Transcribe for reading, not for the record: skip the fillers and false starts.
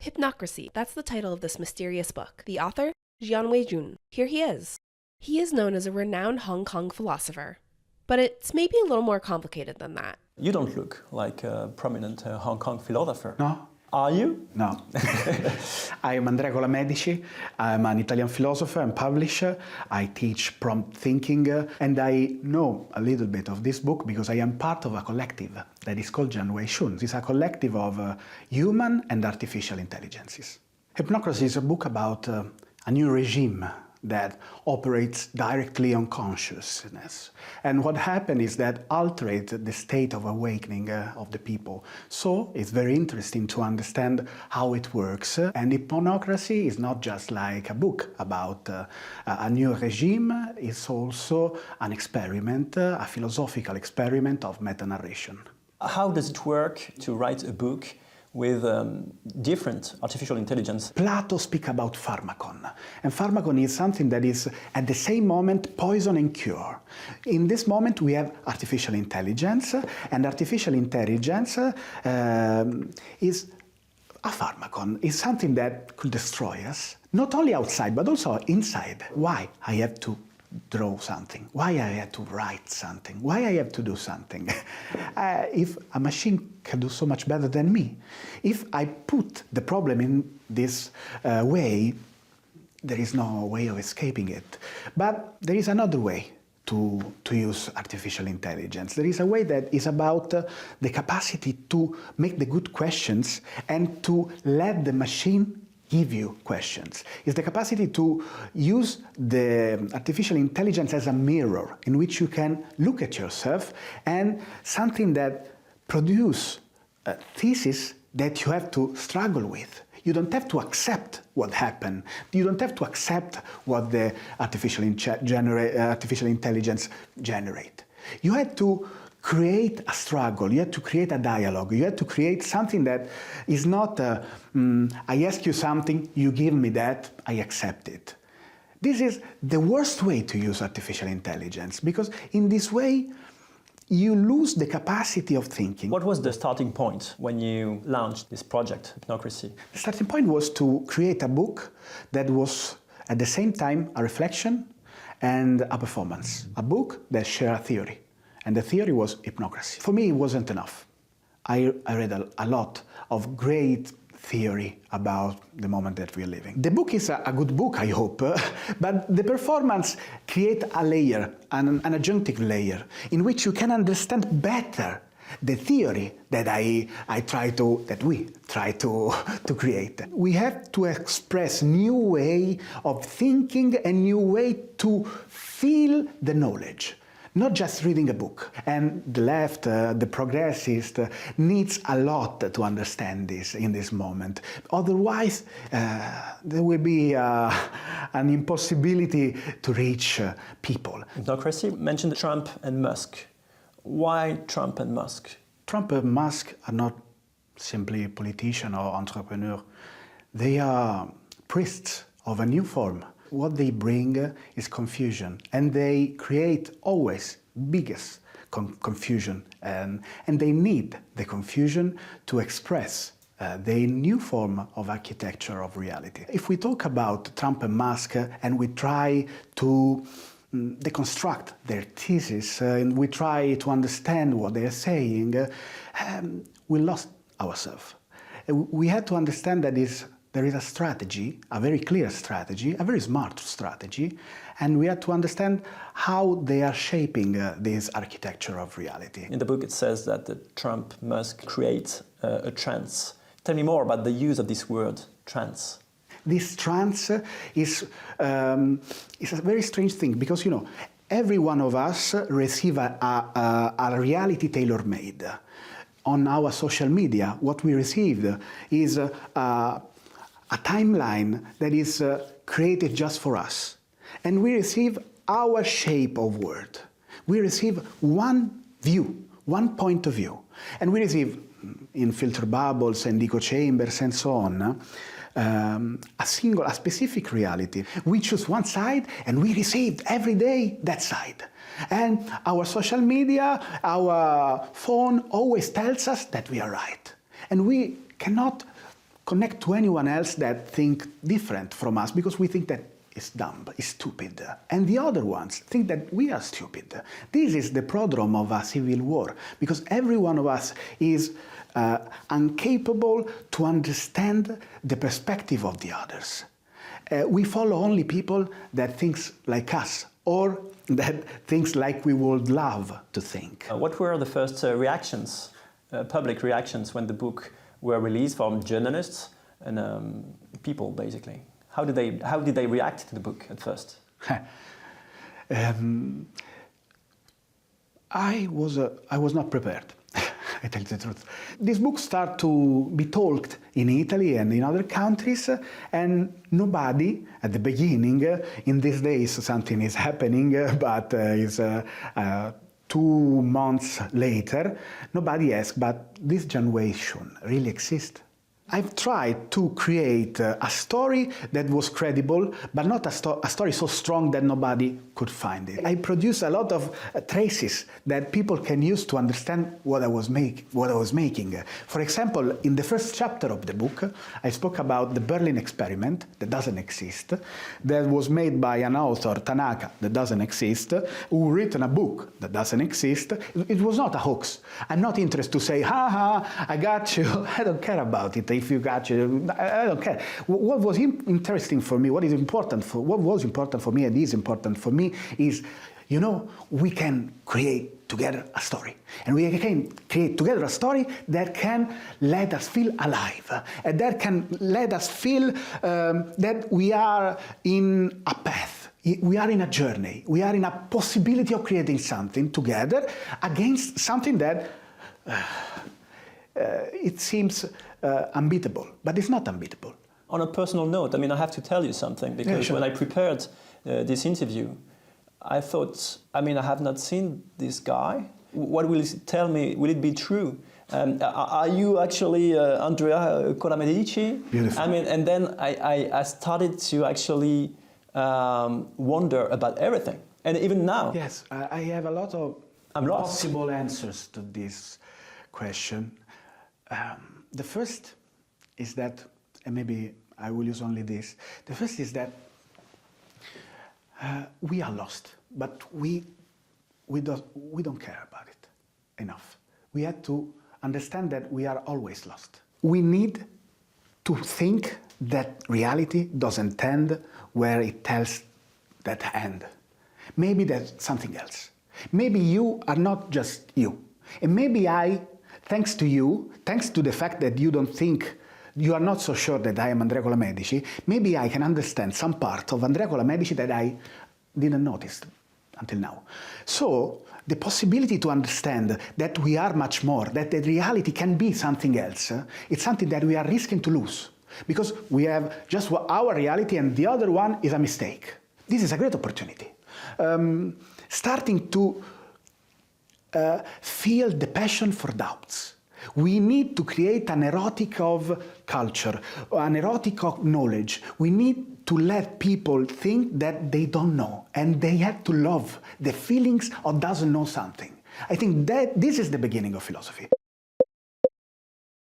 Hypnocracy, that's the title of this mysterious book. The author? Jianwei Jun. Here he is. He is known as a renowned Hong Kong philosopher, but it's maybe a little more complicated than that. You don't look like a prominent Hong Kong philosopher. No. Are you? No. I am Andrea Colamedici. I'm an Italian philosopher and publisher. I teach prompt thinking, and I know a little bit of this book because I am part of a collective that is called Jianwei Jun. It's a collective of human and artificial intelligences. Hypnocracy is a book about a new regime that operates directly on consciousness. And what happened is that altered the state of awakening of the people. So it's very interesting to understand how it works. And Hypnocracy is not just like a book about a new regime, it's also an experiment, a philosophical experiment of meta-narration. How does it work to write a book with different artificial intelligence? Plato speaks about pharmakon, and pharmakon is something that is at the same moment poison and cure. In this moment we have artificial intelligence, and artificial intelligence is a pharmakon, is something that could destroy us, not only outside but also inside. Why I have to draw something? Why I have to write something? Why I have to do something? If a machine can do so much better than me, if I put the problem in this way, there is no way of escaping it. But there is another way to use artificial intelligence. There is a way that is about the capacity to make the good questions and to let the machine give you questions. It's the capacity to use the artificial intelligence as a mirror in which you can look at yourself and something that produce a thesis that you have to struggle with. You don't have to accept what happened. You don't have to accept what the artificial intelligence generate. You have to create a struggle, you have to create a dialogue, you have to create something that is not, I ask you something, you give me that, I accept it. This is the worst way to use artificial intelligence, because in this way, you lose the capacity of thinking. What was the starting point when you launched this project, Hypnocracy? The starting point was to create a book that was at the same time a reflection and a performance. A book that shared a theory. And the theory was hypnocracy. For me, it wasn't enough. I read a lot of great theory about the moment that we are living. The book is a good book, I hope, but the performance creates a layer, an adjunctive layer, in which you can understand better the theory that we try to create. We have to express new way of thinking, a new way to feel the knowledge. Not just reading a book. And the left, the progressist, needs a lot to understand this in this moment. Otherwise, there will be an impossibility to reach people. Hypnocracy mentioned Trump and Musk. Why Trump and Musk? Trump and Musk are not simply politicians or entrepreneurs. They are priests of a new form. What they bring is confusion, and they create always biggest confusion, and they need the confusion to express the new form of architecture of reality. If we talk about Trump and Musk and we try to deconstruct their thesis and we try to understand what they are saying, we lost ourselves. We had to understand that there is a strategy, a very clear strategy, a very smart strategy, and we have to understand how they are shaping this architecture of reality. In the book it says that the Trump-Musk creates a trance. Tell me more about the use of this word, trance. This trance is a very strange thing, because, you know, every one of us receive a reality tailor-made. On our social media, what we received is a timeline that is created just for us. And we receive our shape of world. We receive one view, one point of view. And we receive, in filter bubbles and echo chambers and so on, a specific reality. We choose one side and we receive every day that side. And our social media, our phone always tells us that we are right. And we cannot connect to anyone else that think different from us because we think that it's dumb, it's stupid. And the other ones think that we are stupid. This is the prodrome of a civil war, because every one of us is incapable to understand the perspective of the others. We follow only people that think like us, or that thinks like we would love to think. What were the first reactions, public reactions, when the book were released from journalists and people, basically? How did they react to the book at first? I was not prepared. I tell you the truth. This book started to be talked in Italy and in other countries, and nobody at the beginning, in these days something is happening, but it's 2 months later, nobody asked, but this generation really exists? I've tried to create a story that was credible, but not a story so strong that nobody could find it. I produced a lot of traces that people can use to understand what I was making. For example, in the first chapter of the book, I spoke about the Berlin experiment that doesn't exist, that was made by an author, Tanaka, that doesn't exist, who written a book that doesn't exist. It was not a hoax. I'm not interested to say, ha ha, I got you. I don't care about it. If you got you, I don't care. What was interesting for me, what was important for me and is important for me is, you know, we can create together a story. And we can create together a story that can let us feel alive, and that can let us feel that we are in a path. We are in a journey. We are in a possibility of creating something together against something that it seems unbeatable, but it's not unbeatable. On a personal note, I mean, I have to tell you something, because yeah, sure. When I prepared this interview, I thought, I mean, I have not seen this guy. What will he tell me? Will it be true? Are you actually Andrea Colamedici? Beautiful. I mean, and then I started to actually wonder about everything. And even now. Yes, I have a lot of possible answers to this question. The first is that, and maybe I will use only this, the first is that we are lost, but we don't care about it enough. We have to understand that we are always lost. We need to think that reality doesn't end where it tells that end. Maybe there's something else. Maybe you are not just you. And maybe thanks to you, thanks to the fact that you don't think, you are not so sure that I am Andrea Colamedici, maybe I can understand some part of Andrea Colamedici that I didn't notice until now. So, the possibility to understand that we are much more, that the reality can be something else, it's something that we are risking to lose. Because we have just our reality and the other one is a mistake. This is a great opportunity. Starting to feel the passion for doubts. We need to create an erotic of culture, an erotic of knowledge. We need to let people think that they don't know, and they have to love the feelings of doesn't know something. I think that this is the beginning of philosophy.